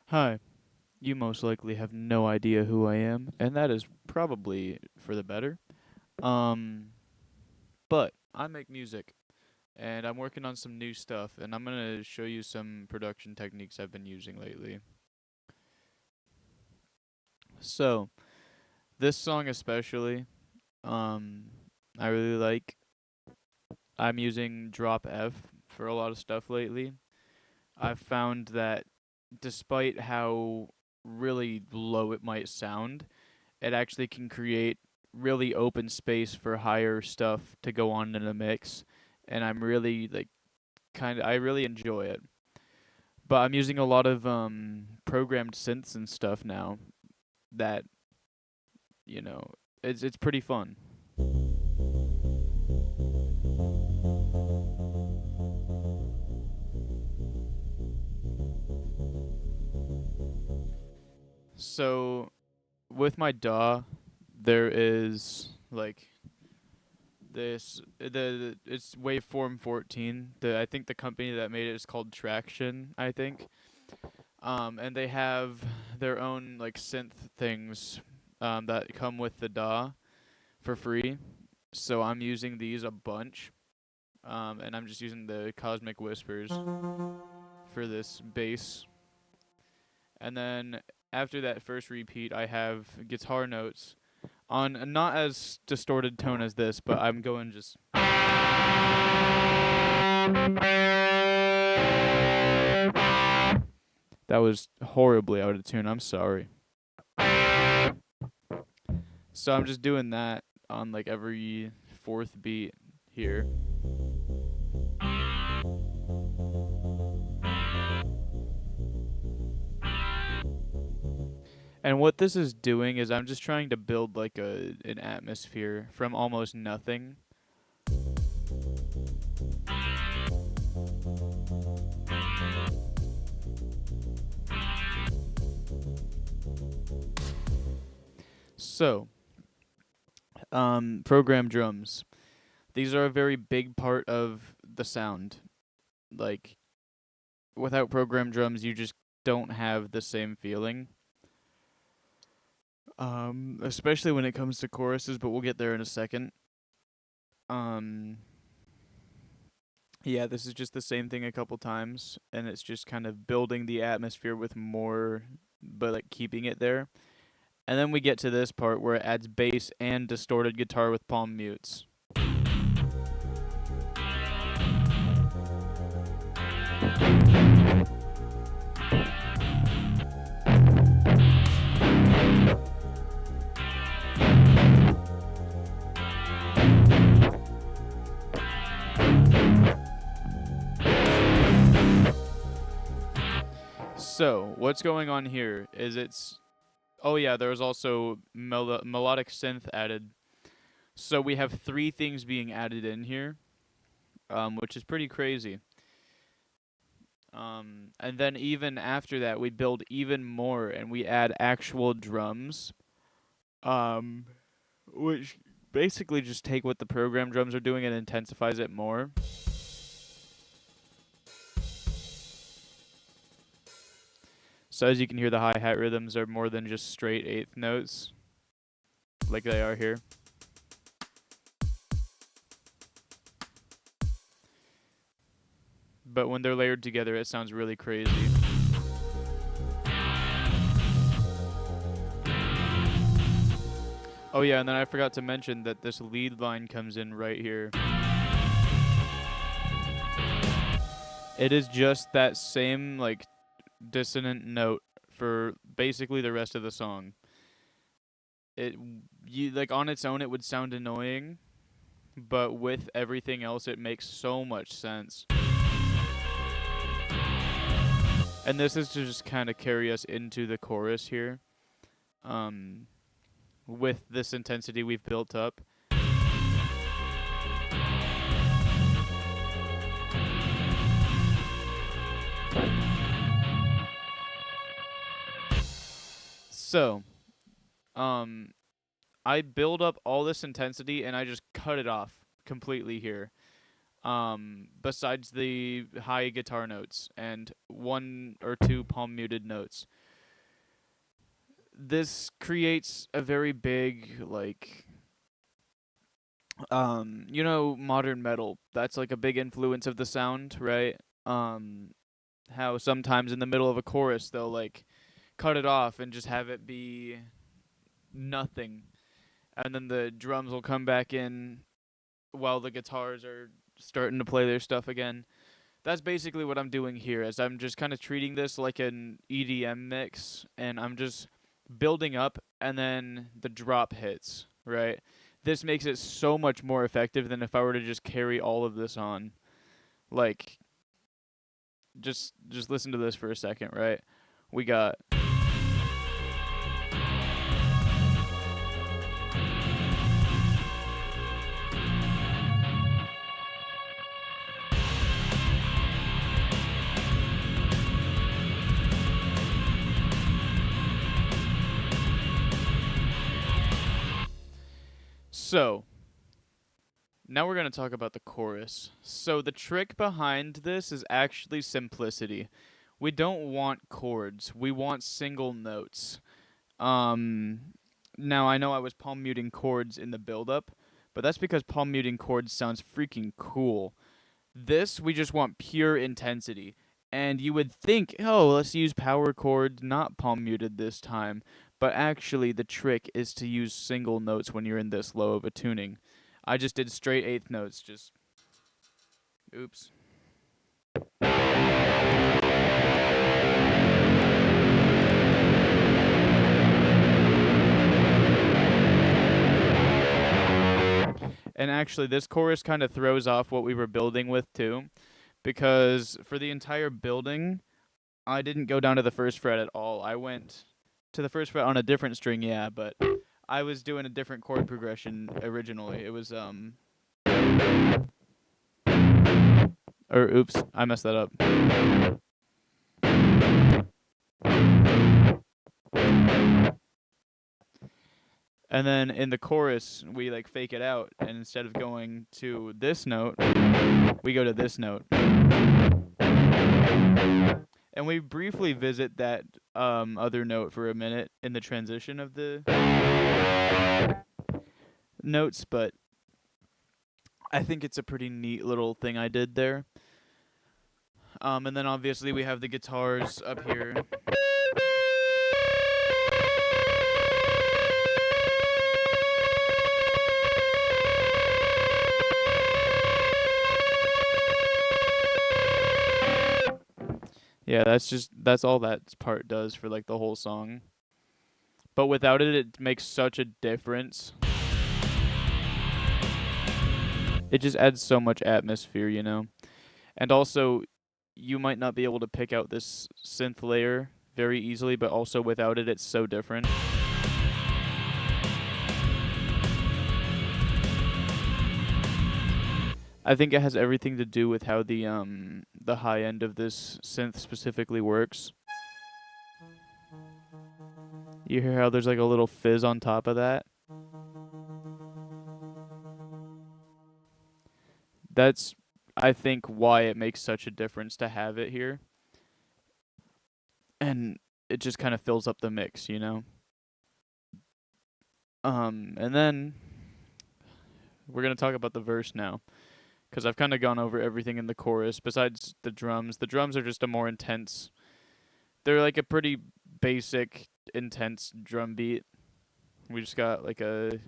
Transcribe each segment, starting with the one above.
Hi, you most likely have no idea who I am, and that is probably for the better. Um, but I make music, and I'm working on some new stuff, and I'm gonna show you some production techniques I've been using lately. So, this song especially, um, I really like. I'm using Drop F for a lot of stuff lately. I've found that despite how really low it might sound, it actually can create really open space for higher stuff to go on in a mix, and I'm really like I really enjoy it. But I'm using a lot of programmed synths and stuff now that, you know, it's pretty fun. So with my DAW, there is like it's Waveform 14. The I think the company that made it is called Traction, I think. And they have their own like synth things that come with the DAW for free. So I'm using these a bunch. And I'm just using the Cosmic Whispers for this bass. And then after that first repeat, I have guitar notes on a not as distorted tone as this, but I'm going just. That was horribly out of tune. I'm sorry. So I'm just doing that on like every fourth beat here. And what this is doing is I'm just trying to build like an atmosphere from almost nothing. So, program drums. These are a very big part of the sound. Like without program drums, you just don't have the same feeling. Especially when it comes to choruses, but we'll get there in a second. Um, yeah, this is just the same thing a couple times, and it's just kind of building the atmosphere with more, but like keeping it there. And then we get to this part where it adds bass and distorted guitar with palm mutes. So, what's going on here is it's. Oh, yeah, there's also melodic synth added. So, we have three things being added in here, which is pretty crazy. And then even after that, we build even more and we add actual drums, um, which basically just take what the program drums are doing and intensifies it more. So as you can hear, the hi-hat rhythms are more than just straight eighth notes, like they are here. But when they're layered together, it sounds really crazy. Oh yeah, and then I forgot to mention that this lead line comes in right here. It is just that same like dissonant note for basically the rest of the song. It you like on its own it would sound annoying, but with everything else it makes so much sense. And this is to just kind of carry us into the chorus here. Um with this intensity we've built up. So, um I build up all this intensity and I just cut it off completely here. besides the high guitar notes and one or two palm muted notes. This creates a very big, like, modern metal. That's like a big influence of the sound, right? Um, how sometimes in the middle of a chorus they'll like cut it off and just have it be nothing, and then the drums will come back in while the guitars are starting to play their stuff again. That's basically what I'm doing here, as I'm just kind of treating this like an EDM mix, and I'm just building up, and then the drop hits, right? This makes it so much more effective than if I were to just carry all of this on. Like, just listen to this for a second, right? We got. So, now we're going to talk about the chorus. So, the trick behind this is actually simplicity. We don't want chords, we want single notes. Um, Now, I know I was palm muting chords in the build-up, but that's because palm muting chords sounds freaking cool. This, we just want pure intensity. And you would think, oh, let's use power chords, not palm muted this time. But actually, the trick is to use single notes when you're in this low of a tuning. I just did straight eighth notes, just. Oops. And actually, this chorus kind of throws off what we were building with, too. Because for the entire building, I didn't go down to the first fret at all. I went to the first fret on a different string, yeah, but I was doing a different chord progression originally. It was or oops, I messed that up. And then in the chorus, we like fake it out, and instead of going to this note, we go to this note. And we briefly visit that other note for a minute in the transition of the notes, but I think it's a pretty neat little thing I did there. And then obviously we have the guitars up here. Yeah, that's all that part does for like the whole song. But without it, it makes such a difference. It just adds so much atmosphere, you know? And also, you might not be able to pick out this synth layer very easily, but also without it, it's so different. I think it has everything to do with how the high end of this synth specifically works. You hear how there's like a little fizz on top of that? That's, I think, why it makes such a difference to have it here. And it just kind of fills up the mix, you know? And then we're going to talk about the verse now, because I've kind of gone over everything in the chorus besides the drums. The drums are just a more intense, they're like a pretty basic, intense drum beat. We just got like a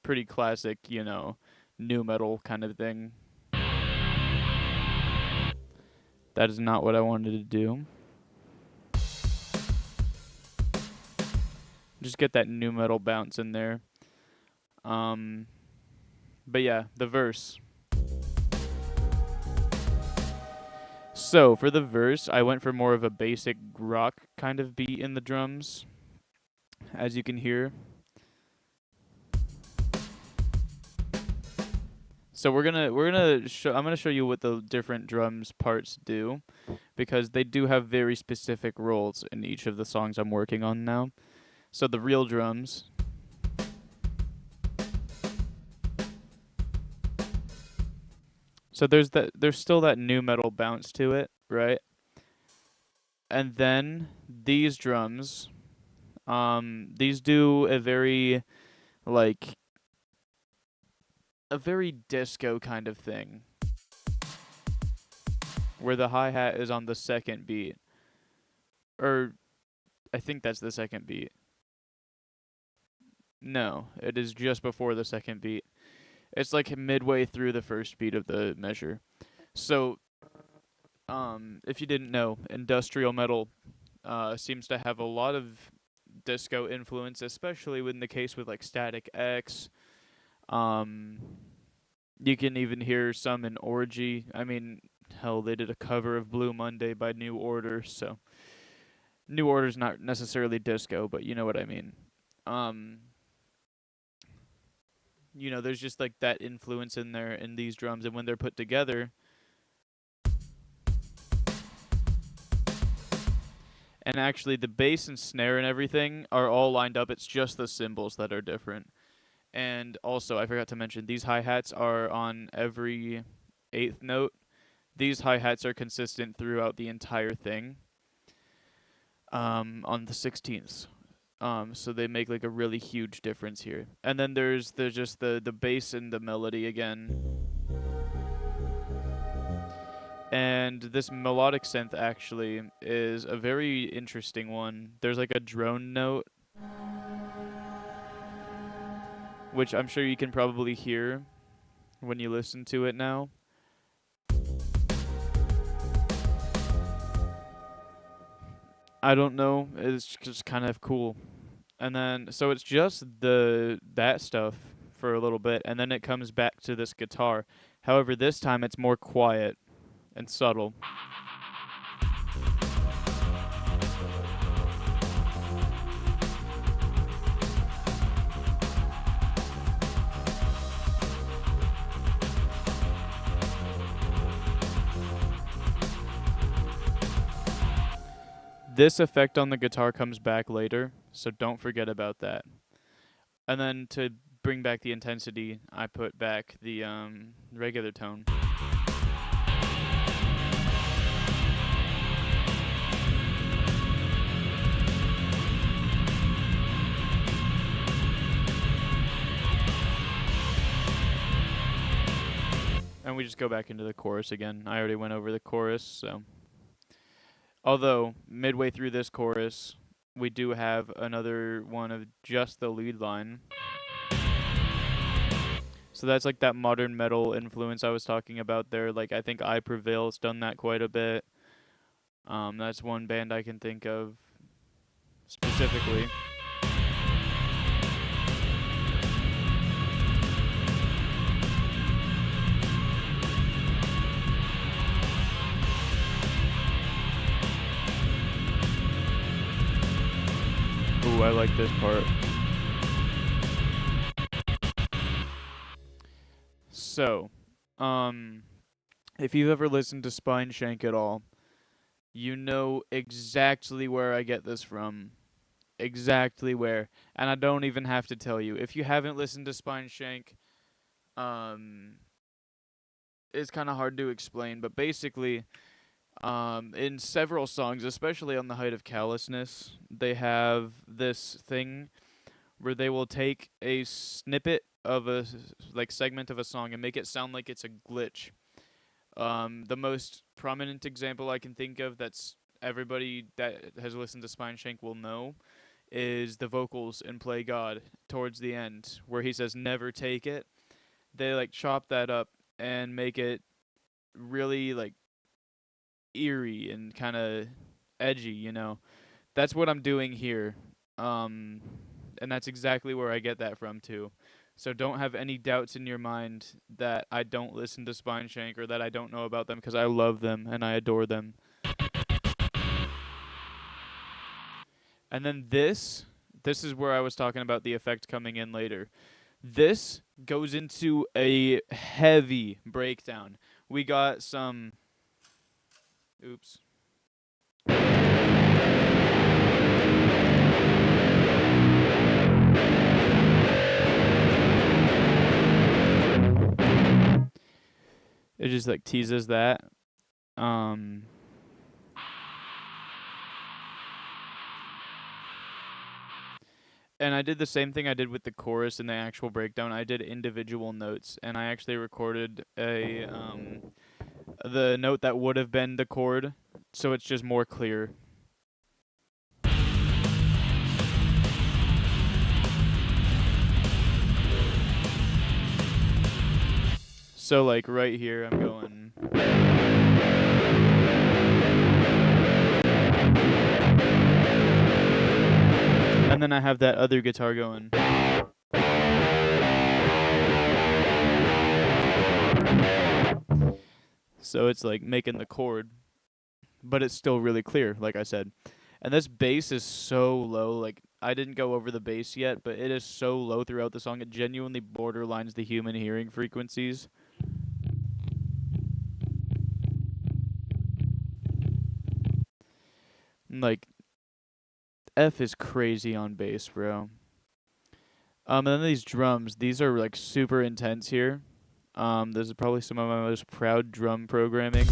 pretty classic, nu metal kind of thing. That is not what I wanted to do. Just get that nu metal bounce in there. But yeah, the verse. So, for the verse, I went for more of a basic rock kind of beat in the drums, as you can hear. So I'm gonna show you what the different drums parts do, because they do have very specific roles in each of the songs I'm working on now. So the real drums. So there's still that new metal bounce to it, right? And then these drums, these do like a very disco kind of thing, where the hi-hat is on the second beat. Or I think that's the second beat. No, it is just before the second beat. It's like midway through the first beat of the measure. So, if you didn't know, industrial metal seems to have a lot of disco influence, especially in the case with like Static X. Um, you can even hear some in Orgy. I mean, hell, they did a cover of Blue Monday by New Order, so New Order's not necessarily disco, but you know what I mean. Um, there's just like that influence in there in these drums, and when they're put together, and actually the bass and snare and everything are all lined up. It's just the cymbals that are different. And also, I forgot to mention, these hi-hats are on every eighth note. These hi-hats are consistent throughout the entire thing. On the 16th. So they make like a really huge difference here. And then there's just the bass and the melody again. And this melodic synth actually is a very interesting one. There's like a drone note, which I'm sure you can probably hear when you listen to it now. I don't know. It's just kind of cool. And then so it's just that stuff for a little bit, and then it comes back to this guitar. However, this time it's more quiet and subtle. This effect on the guitar comes back later, so don't forget about that. And then to bring back the intensity, I put back the regular tone. And we just go back into the chorus again. I already went over the chorus, so. Although, midway through this chorus, we do have another one of just the lead line. So that's like that modern metal influence I was talking about there. Like, I think I Prevail's done that quite a bit. That's one band I can think of specifically. Ooh, I like this part. So, if you've ever listened to Spineshank at all, you know exactly where I get this from. Exactly where. And I don't even have to tell you. If you haven't listened to Spineshank, um, it's kind of hard to explain, but basically, in several songs, especially on The Height of Callousness, they have this thing where they will take a snippet of a like segment of a song and make it sound like it's a glitch. The most prominent example I can think of that's everybody that has listened to Spineshank will know is the vocals in Play God towards the end where he says never take it. They like chop that up and make it really like eerie and kind of edgy. That's what I'm doing here. Um and that's exactly where I get that from too. So don't have any doubts in your mind that I don't listen to Spineshank or that I don't know about them because I love them and I adore them. And then this is where I was talking about the effect coming in later. This goes into a heavy breakdown. We got some oops. It just like teases that. Um and I did the same thing I did with the chorus and the actual breakdown. I did individual notes, and I actually recorded a the note that would have been the chord, so it's just more clear. So like right here I'm going, and then I have that other guitar going. So it's like making the chord, but it's still really clear, like I said. And this bass is so low. Like, I didn't go over the bass yet, but it is so low throughout the song. It genuinely borderlines the human hearing frequencies. Like, F is crazy on bass, bro. And then these drums, these are like super intense here. This is probably some of my most proud drum programming.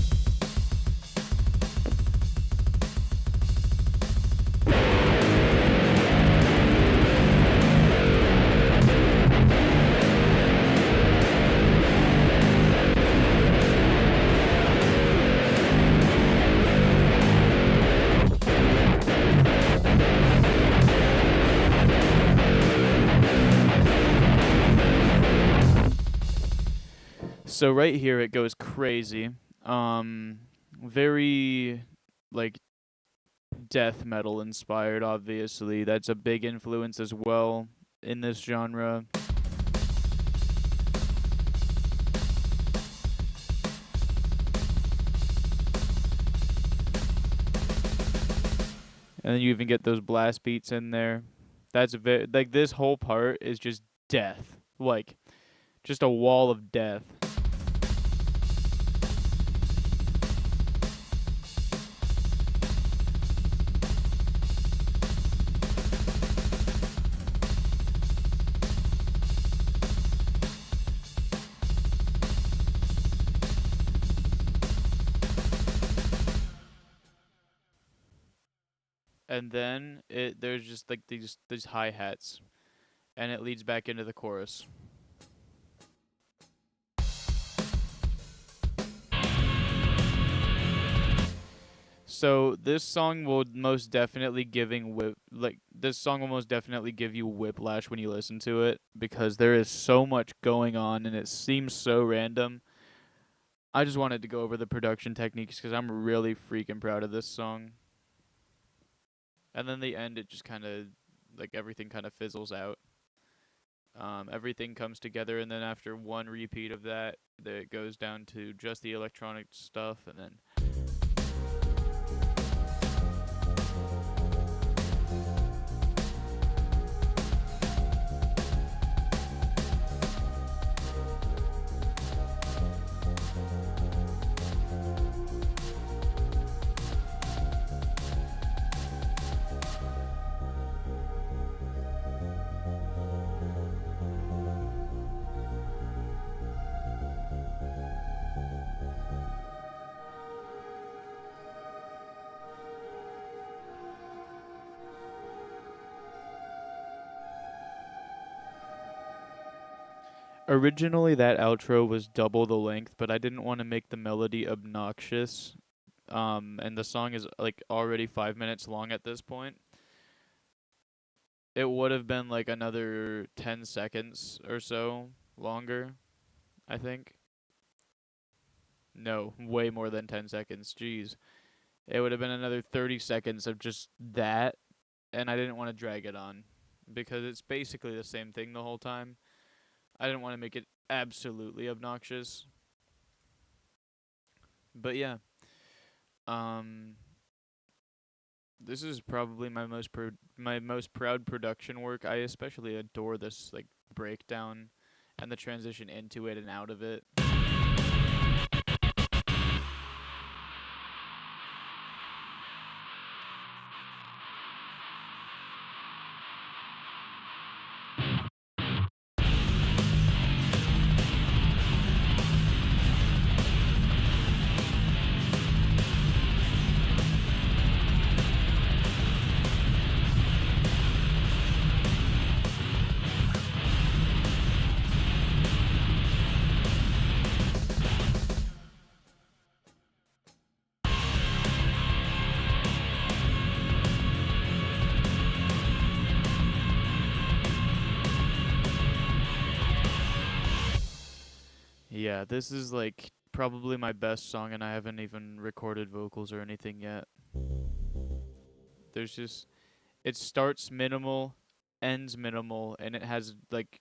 So right here it goes crazy. Very like death metal inspired, obviously. That's a big influence as well in this genre. And then you even get those blast beats in there. That's like this whole part is just death. Like just a wall of death. And then there's just like these hi-hats, and it leads back into the chorus. So this song will most definitely this song will most definitely give you whiplash when you listen to it, because there is so much going on and it seems so random. I just wanted to go over the production techniques because I'm really freaking proud of this song. And then the end, it just kind of like everything kind of fizzles out. Everything comes together, and then after one repeat of that, it goes down to just the electronic stuff, and then originally that outro was double the length, but I didn't want to make the melody obnoxious. And the song is like already 5 minutes long at this point. It would have been like another 10 seconds or so longer, I think. No, way more than 10 seconds. Jeez. It would have been another 30 seconds of just that, and I didn't want to drag it on because it's basically the same thing the whole time. I didn't want to make it absolutely obnoxious. But yeah. Um this is probably my most proud production work. I especially adore this like breakdown and the transition into it and out of it. Yeah, this is like probably my best song, and I haven't even recorded vocals or anything yet. There's just it starts minimal, ends minimal, and it has like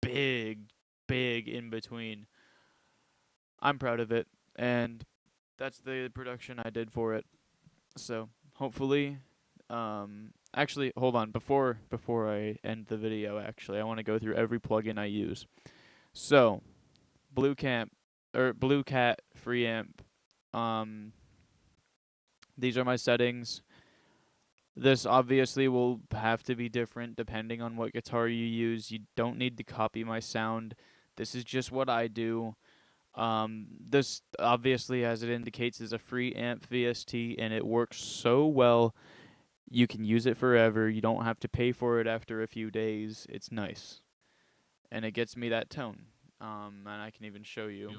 big, big in between. I'm proud of it, and that's the production I did for it. So hopefully, actually, hold on. Before I end the video, actually, I want to go through every plugin I use. So Blue Cat free amp. Um, these are my settings. This obviously will have to be different depending on what guitar you use. You don't need to copy my sound. This is just what I do. This obviously, as it indicates, is a free amp VST, and it works so well. You can use it forever. You don't have to pay for it after a few days. It's nice, and it gets me that tone. And I can even show you.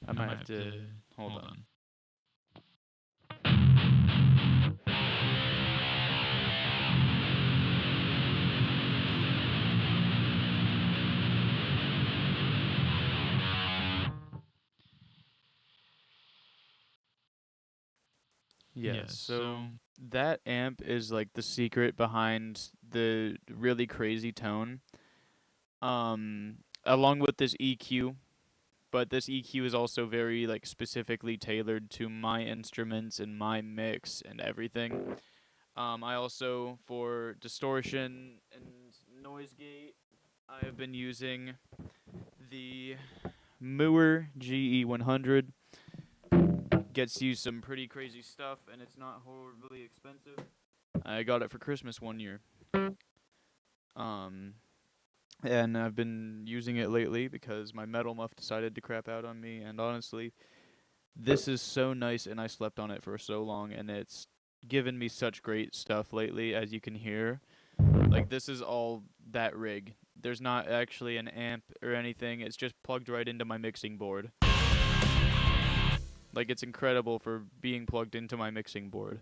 I might have to hold on. Yeah, so that amp is like the secret behind the really crazy tone. Along with this EQ, but this EQ is also very like specifically tailored to my instruments and my mix and everything. I also for distortion and noise gate, I have been using the Mooer GE100. Gets you some pretty crazy stuff, and it's not horribly expensive. I got it for Christmas one year. Um, and I've been using it lately because my metal muff decided to crap out on me, and honestly, this is so nice, and I slept on it for so long, and it's given me such great stuff lately, as you can hear. Like, this is all that rig. There's not actually an amp or anything, it's just plugged right into my mixing board. Like, it's incredible for being plugged into my mixing board.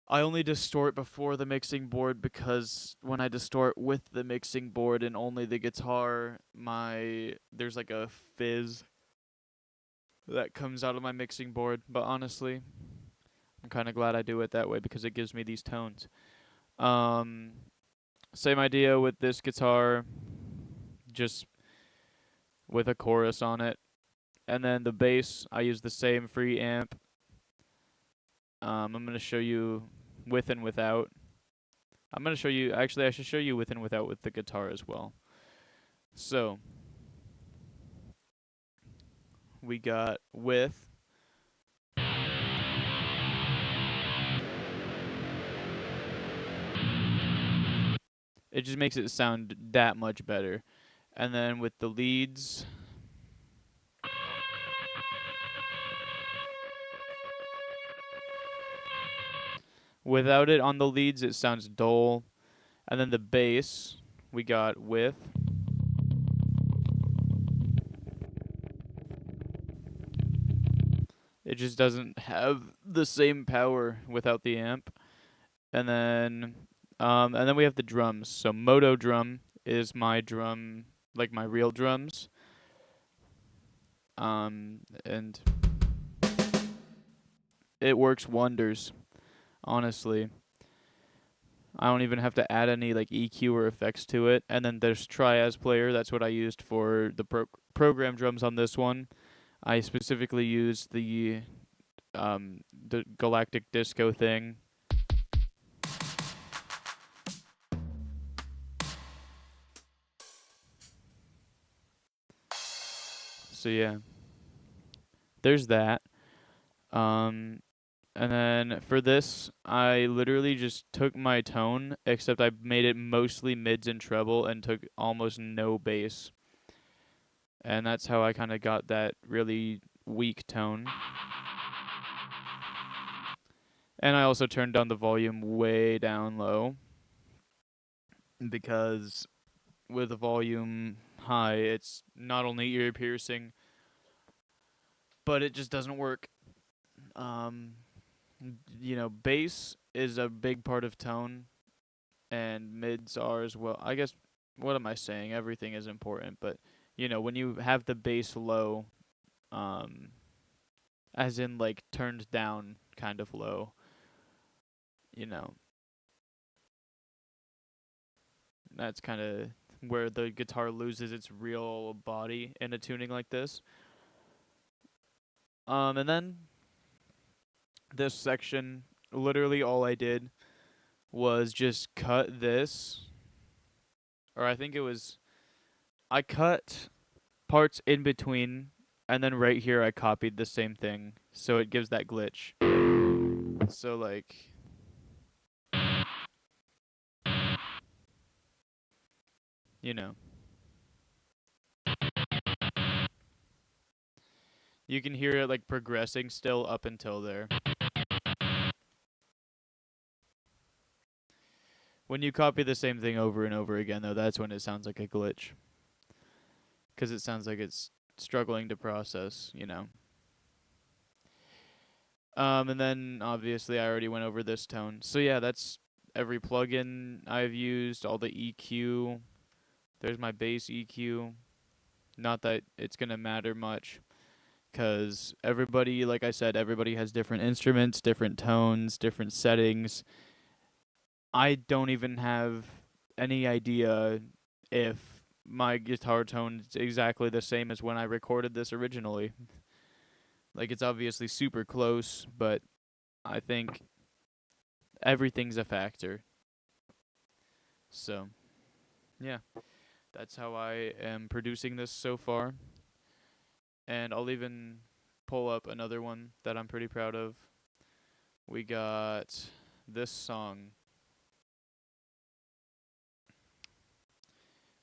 I only distort before the mixing board because when I distort with the mixing board and only the guitar, there's like a fizz that comes out of my mixing board. But honestly, I'm kind of glad I do it that way because it gives me these tones. Um, Same idea with this guitar, just with a chorus on it. And then the bass, I use the same free amp. I'm going to show you with and without. I'm going to show you, actually, I should show you with and without with the guitar as well. So, we got with. It just makes it sound that much better. And then with the leads, without it on the leads, it sounds dull. And then the bass, we got with. It just doesn't have the same power without the amp. And then we have the drums. So Moto drum is my drum, like my real drums. And it works wonders, honestly. I don't even have to add any like EQ or effects to it. And then there's Trias Player. That's what I used for the program drums on this one. I specifically used the Galactic Disco thing. So yeah, there's that. Um, and then for this, I literally just took my tone, except I made it mostly mids and treble, and took almost no bass. And that's how I kind of got that really weak tone. And I also turned down the volume way down low because with the volume high, it's not only ear piercing, but it just doesn't work. Um, Bass is a big part of tone, and mids are as well. I guess, what am I saying? Everything is important, but when you have the bass low, um, as in like turned down kind of low, you know, that's kind of where the guitar loses its real body in a tuning like this. And then this section, literally all I did was just cut this, or I think it was, I cut parts in between, and then right here I copied the same thing, so it gives that glitch. So like, you know, you can hear it like progressing still up until there. When you copy the same thing over and over again, though, that's when it sounds like a glitch. Because it sounds like it's struggling to process. And then obviously I already went over this tone. So yeah, that's every plugin I've used, all the EQ. There's my bass EQ. Not that it's going to matter much, because everybody, like I said, everybody has different instruments, different tones, different settings. I don't even have any idea if my guitar tone is exactly the same as when I recorded this originally. Like, it's obviously super close, but I think everything's a factor. So, yeah, that's how I am producing this so far. And I'll even pull up another one that I'm pretty proud of. We got this song.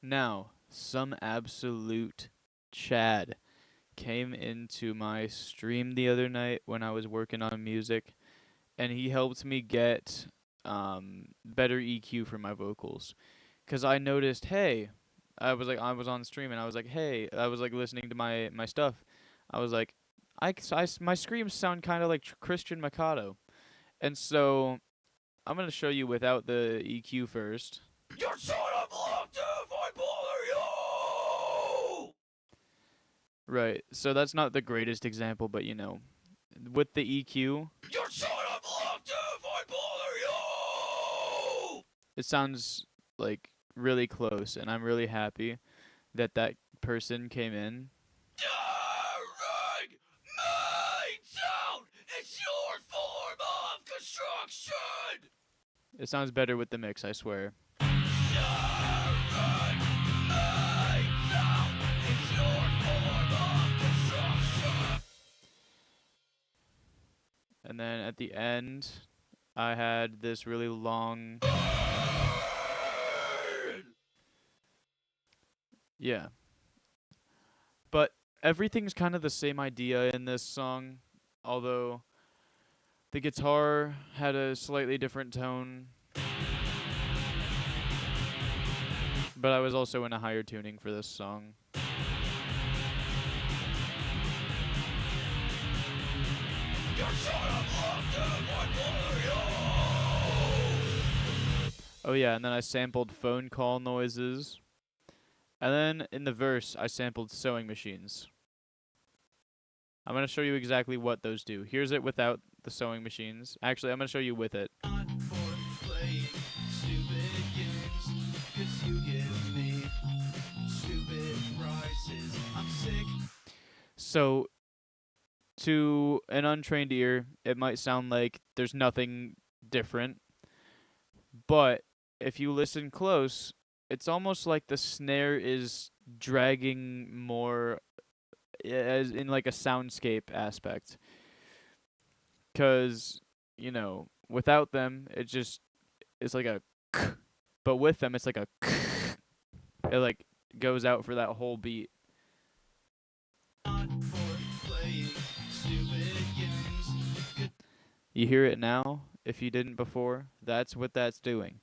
Now, some absolute Chad came into my stream the other night when I was working on music, and he helped me get better EQ for my vocals. 'Cause I noticed, hey, I was on stream and I was like, hey, I was like listening to my stuff. I was like, my screams sound kind of like Christian Mikado. And so I'm going to show you without the EQ first. Your son of love to bipolar you! Right. So that's not the greatest example, but with the EQ, your son of love to bipolar you! It sounds like really close, and I'm really happy that that person came in. Tearing me down! It's your form of construction! It sounds better with the mix, I swear. Tearing me down! It's your form of construction! And then at the end, I had this really long... Yeah. But everything's kind of the same idea in this song, although the guitar had a slightly different tone. But I was also in a higher tuning for this song. Oh yeah, and then I sampled phone call noises. And then in the verse, I sampled sewing machines. I'm going to show you exactly what those do. Here's it without the sewing machines. Actually, I'm going to show you with it. So, to an untrained ear, it might sound like there's nothing different. But if you listen close, it's almost like the snare is dragging more as in like a soundscape aspect. 'Cause, without them, it's like a but with them it's like a it like goes out for that whole beat. You hear it now if you didn't before. That's what that's doing.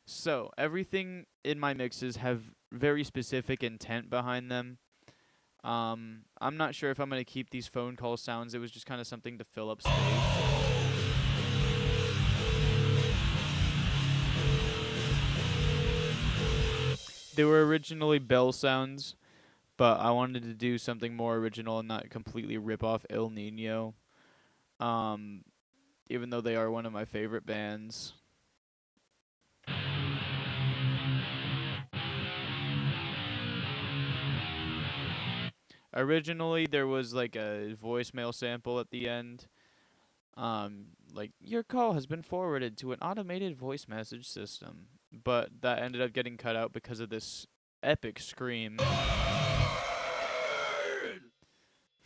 So, everything in my mixes have very specific intent behind them. I'm not sure if I'm going to keep these phone call sounds. It was just kind of something to fill up space. They were originally bell sounds, but I wanted to do something more original and not completely rip off El Nino. Um, Even though they are one of my favorite bands. Originally, there was like a voicemail sample at the end. Like, your call has been forwarded to an automated voice message system. But that ended up getting cut out because of this epic scream.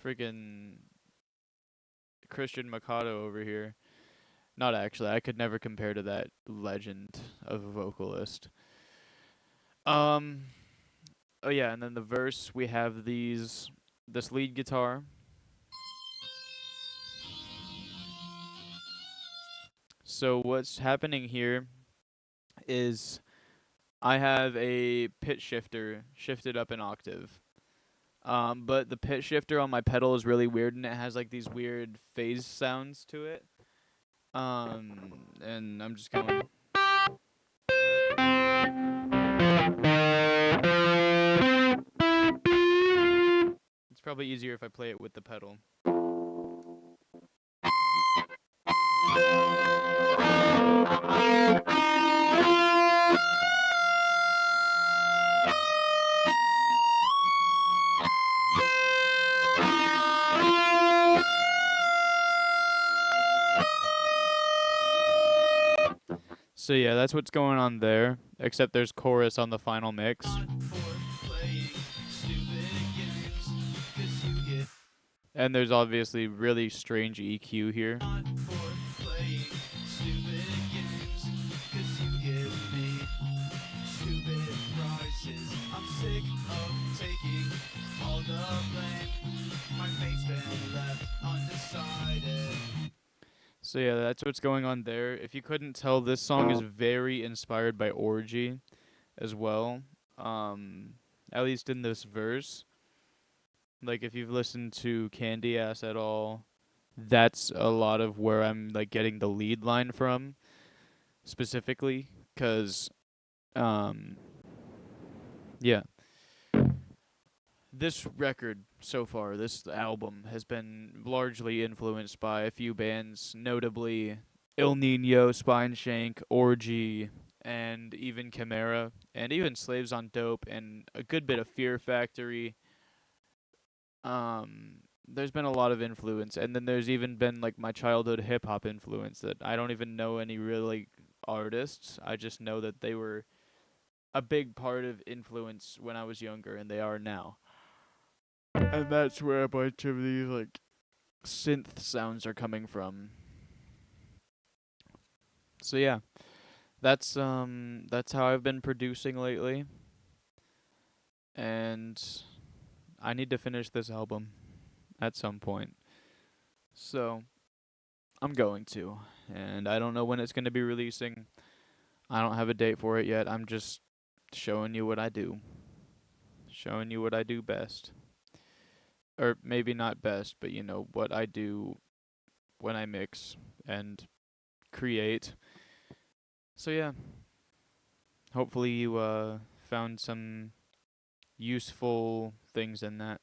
Freaking Christian Mikado over here. Not actually. I could never compare to that legend of a vocalist. Um. Oh yeah, and then the verse we have this lead guitar. So what's happening here is I have a pitch shifter shifted up an octave. But the pitch shifter on my pedal is really weird and it has like these weird phase sounds to it. And I'm just going. It's probably easier if I play it with the pedal. So yeah, that's what's going on there. Except there's chorus on the final mix. And there's obviously really strange EQ here. So yeah, that's what's going on there. If you couldn't tell, this song is very inspired by Orgy as well. Um, at least in this verse. Like if you've listened to Candy Ass at all, that's a lot of where I'm like getting the lead line from specifically cuz um yeah, this record so far, this album has been largely influenced by a few bands, notably Il Nino, Spineshank, Orgy, and even Chimera, and even Slaves on Dope, and a good bit of Fear Factory. There's been a lot of influence, and then there's even been like my childhood hip hop influence that I don't even know any really artists. I just know that they were a big part of influence when I was younger, and they are now. And that's where a bunch of these like synth sounds are coming from. So yeah, that's how I've been producing lately. And I need to finish this album at some point. So I'm going to. And I don't know when it's going to be releasing. I don't have a date for it yet. I'm just showing you what I do. Showing you what I do best. Or maybe not best, but you know, what I do when I mix and create. So yeah, hopefully you found some useful things in that.